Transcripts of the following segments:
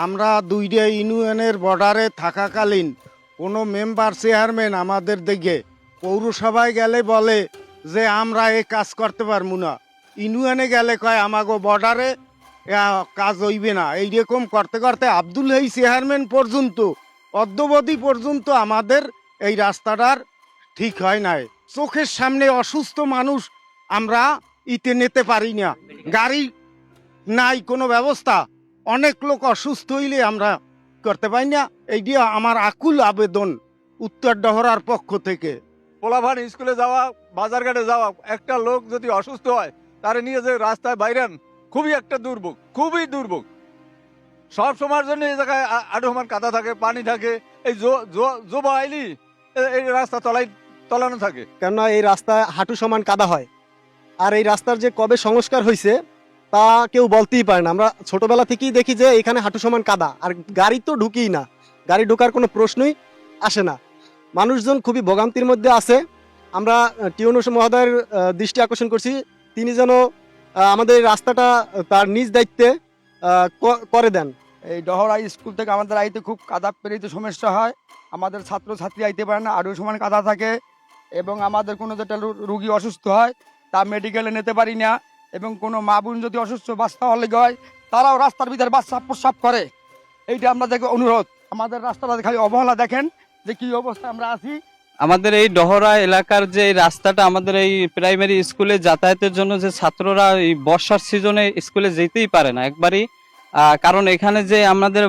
আমরা দুইটা ইউনিয়নের বর্ডারে থাকাকালীন কোনো মেম্বার চেয়ারম্যান আমাদের দিকে পৌরসভায় গেলে বলে যে আমরা এই কাজ করতে পারবো না, ইউনিয়নে গেলে কয় আমাগো বর্ডারে কাজ হইবে না। এইরকম করতে করতে আব্দুল হাই চেয়ারম্যান পর্যন্ত অদ্যবধি পর্যন্ত আমাদের এই রাস্তাটার ঠিক হয় নাই। চোখের সামনে অসুস্থ মানুষ আমরা ইতে নিতে পারি না, গাড়ি নাই কোনো ব্যবস্থা, অনেক লোক অসুস্থ হইলে আমরা করতে পারি না। এইটি আমার আকুল আবেদন উত্তর ডহরার পক্ষ থেকে। পোলাভান স্কুলে যাওয়া, বাজারঘাটে যাওয়া, একটা লোক যদি অসুস্থ হয় তারে নিয়ে যে রাস্তায় বাইরেন খুবই একটা দুর্ভোগ, খুবই দুর্ভোগ। সব সময়ের জন্য এই জায়গায় আডোমান কাদা থাকে, পানি থাকে, এই জোবা আইলি এই রাস্তা তলানো থাকে। কেননা এই রাস্তায় হাঁটু সমান কাদা হয়, আর এই রাস্তার যে কবে সংস্কার হয়েছে তা কেউ বলতেই পারে না। আমরা ছোটবেলা থেকেই দেখি যে এখানে হাঁটু সমান কাদা, আর গাড়ি তো ঢুকেই না, গাড়ি ঢোকার কোনো প্রশ্নই আসে না। মানুষজন খুবই ভোগান্তির মধ্যে আছে। আমরা টিউনস মহোদয়ের দৃষ্টি আকর্ষণ করছি, তিনি যেন আমাদের এই রাস্তাটা তার নিজ দায়িত্বে করে দেন। এই ডহরা স্কুল থেকে আমাদের আইতে খুব কাদা পেরিতে সমস্যা হয়, আমাদের ছাত্রছাত্রী আইতে পারে না, আরও সমান কাদা থাকে, এবং আমাদের কোনো যেটা রুগী অসুস্থ হয় তা মেডিকেলে নিতে পারি না, এবং কোনো মা বোন যদি অসুস্থ বাচ্চা হলে হয় তারাও রাস্তার ভিতরে বাচ্চা প্রস্রাব করে। এইটা আমরা দেখে অনুরোধ, আমাদের রাস্তাটা খালি অবহেলা দেখেন যে কি অবস্থা আমরা আছি। আমাদের এই ডহরা এলাকার যে এই রাস্তাটা, আমাদের এই প্রাইমারি স্কুলে যাতায়াতের জন্য যে ছাত্ররা এই বর্ষার সিজনে স্কুলে যেতেই পারে না একবারই, কারণ এখানে যে আমাদের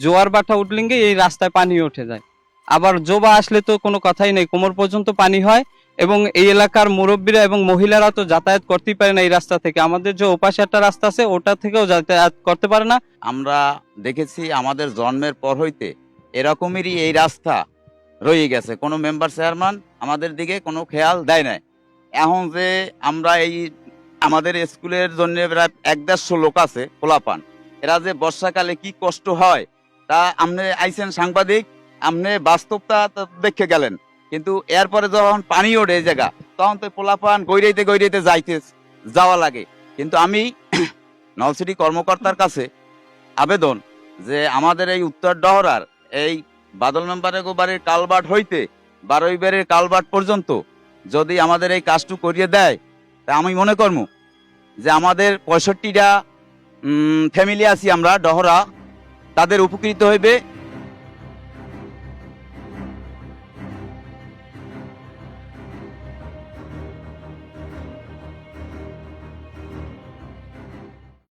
জোয়ার বাটা উঠলিঙ্গে এই রাস্তায় পানি উঠে যায়, আবার জোবা আসলে তো কোনো কথাই নেই, কোমর পর্যন্ত পানি হয়, এবং এই এলাকার মুরব্বীরা এবং মহিলারা তো যাতায়াত করতেই পারে না এই রাস্তা থেকে। আমাদের যে ওপাশে একটা রাস্তা আছে ওটা থেকেও যাতায়াত করতে পারে না। আমরা দেখেছি আমাদের জন্মের পর হইতে এরকমেরই এই রাস্তা রয়ে গেছে, কোনো মেম্বার চেয়ারম্যান আমাদের দিকে কোনো খেয়াল দেয় নাই। এখন যে আমরা এই আমাদের স্কুলের জন্য প্রায় 150 লোক আছে পোলাপান, এরা যে বর্ষাকালে কি কষ্ট হয় তা আপনি আইছেন সাংবাদিক, আপনি বাস্তবতা দেখে গেলেন, কিন্তু এরপরে যখন পানি ওঠে এই জায়গা তখন তো পোলাপান গৈরাইতে যাওয়া লাগে। কিন্তু আমি নলসিটি কর্মকর্তার কাছে আবেদন যে আমাদের এই উত্তর ডহরার এই বাদল মেম্বারের বাড়ির কালবাট হইতে 12 বাড়ির কালবাট পর্যন্ত যদি আমাদের এই কাজটু করিয়ে দেয়, তা আমি মনে করবো যে আমাদের 65টা ফ্যামিলি আছি আমরা ডহরা, তাদের উপকৃত হইবে।